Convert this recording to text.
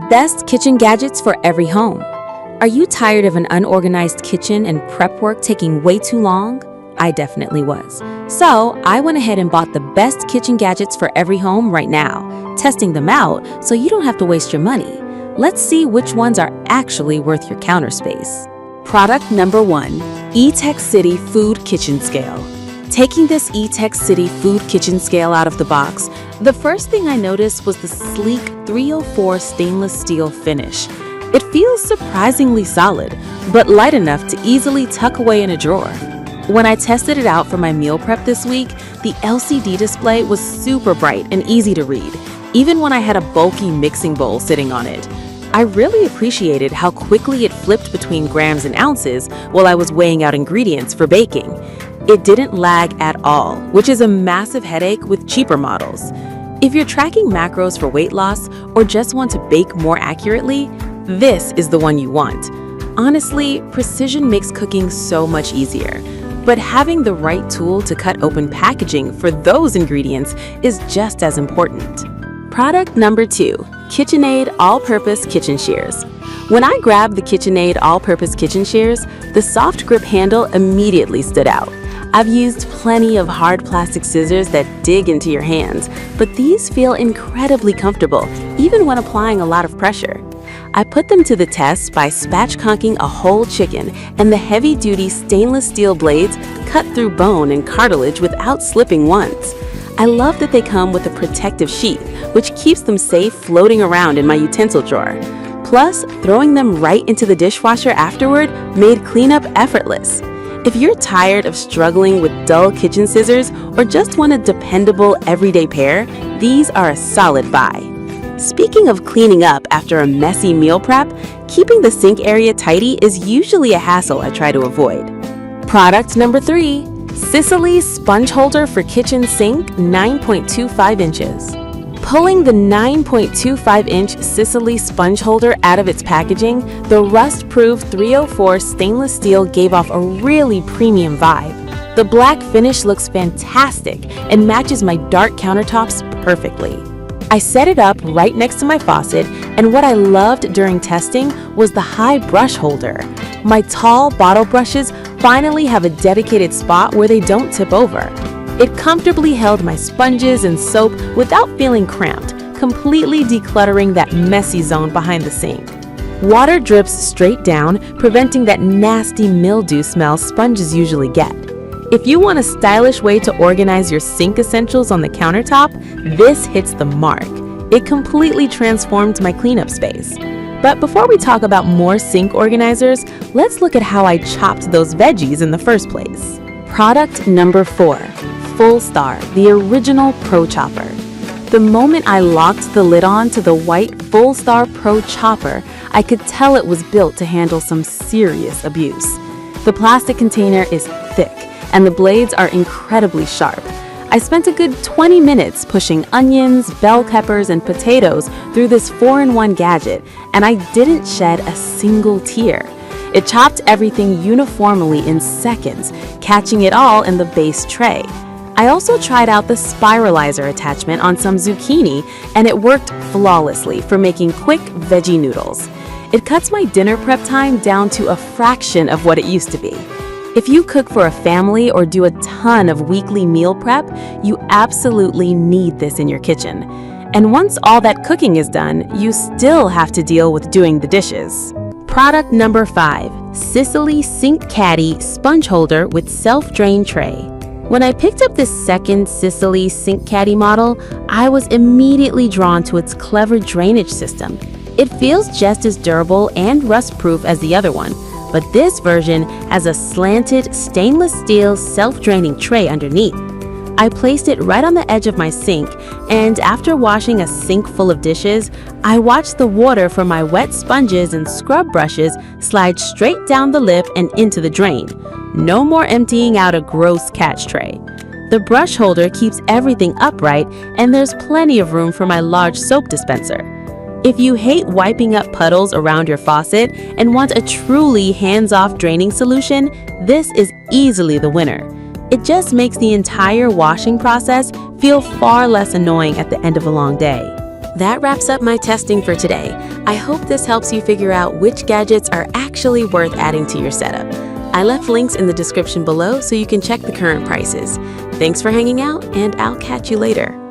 Best kitchen gadgets for every home. Are you tired of an unorganized kitchen and prep work taking way too long? I definitely was. So I went ahead and bought the best kitchen gadgets for every home right now, testing them out so you don't have to waste your money. Let's see which ones are actually worth your counter space. Product number 1, E-Tech City Food Kitchen Scale. Taking this E-Tech City Food Kitchen Scale out of the box, the first thing I noticed was the sleek 304 stainless steel finish. It feels surprisingly solid, but light enough to easily tuck away in a drawer. When I tested it out for my meal prep this week, the LCD display was super bright and easy to read, even when I had a bulky mixing bowl sitting on it. I really appreciated how quickly it flipped between grams and ounces while I was weighing out ingredients for baking. It didn't lag at all, which is a massive headache with cheaper models. If you're tracking macros for weight loss or just want to bake more accurately, this is the one you want. Honestly, precision makes cooking so much easier, but having the right tool to cut open packaging for those ingredients is just as important. Product number 2, KitchenAid All-Purpose Kitchen Shears. When I grabbed the KitchenAid All-Purpose Kitchen Shears, the soft grip handle immediately stood out. I've used plenty of hard plastic scissors that dig into your hands, but these feel incredibly comfortable, even when applying a lot of pressure. I put them to the test by spatchcocking a whole chicken, and the heavy-duty stainless steel blades cut through bone and cartilage without slipping once. I love that they come with a protective sheath, which keeps them safe floating around in my utensil drawer. Plus, throwing them right into the dishwasher afterward made cleanup effortless. If you're tired of struggling with dull kitchen scissors or just want a dependable everyday pair, these are a solid buy. Speaking of cleaning up after a messy meal prep, keeping the sink area tidy is usually a hassle I try to avoid. Product number 3, Sicily Sponge Holder for Kitchen Sink 9.25 inches. Pulling the 9.25-inch Sicily sponge holder out of its packaging, the rust-proof 304 stainless steel gave off a really premium vibe. The black finish looks fantastic and matches my dark countertops perfectly. I set it up right next to my faucet, and what I loved during testing was the high brush holder. My tall bottle brushes finally have a dedicated spot where they don't tip over. It comfortably held my sponges and soap without feeling cramped, completely decluttering that messy zone behind the sink. Water drips straight down, preventing that nasty mildew smell sponges usually get. If you want a stylish way to organize your sink essentials on the countertop, this hits the mark. It completely transformed my cleanup space. But before we talk about more sink organizers, let's look at how I chopped those veggies in the first place. Product number 4. Full Star, the original Pro Chopper. The moment I locked the lid on to the white Full Star Pro Chopper, I could tell it was built to handle some serious abuse. The plastic container is thick, and the blades are incredibly sharp. I spent a good 20 minutes pushing onions, bell peppers, and potatoes through this 4-in-1 gadget, and I didn't shed a single tear. It chopped everything uniformly in seconds, catching it all in the base tray. I also tried out the spiralizer attachment on some zucchini, and it worked flawlessly for making quick veggie noodles. It cuts my dinner prep time down to a fraction of what it used to be. If you cook for a family or do a ton of weekly meal prep, you absolutely need this in your kitchen. And once all that cooking is done, you still have to deal with doing the dishes. Product number 5, Sicily Sink Caddy Sponge Holder with Self-Drain Tray. When I picked up this second Sicily Sink Caddy model, I was immediately drawn to its clever drainage system. It feels just as durable and rust-proof as the other one, but this version has a slanted stainless steel self-draining tray underneath. I placed it right on the edge of my sink, and after washing a sink full of dishes, I watched the water from my wet sponges and scrub brushes slide straight down the lip and into the drain. No more emptying out a gross catch tray. The brush holder keeps everything upright, and there's plenty of room for my large soap dispenser. If you hate wiping up puddles around your faucet and want a truly hands-off draining solution, this is easily the winner. It just makes the entire washing process feel far less annoying at the end of a long day. That wraps up my testing for today. I hope this helps you figure out which gadgets are actually worth adding to your setup. I left links in the description below so you can check the current prices. Thanks for hanging out, and I'll catch you later.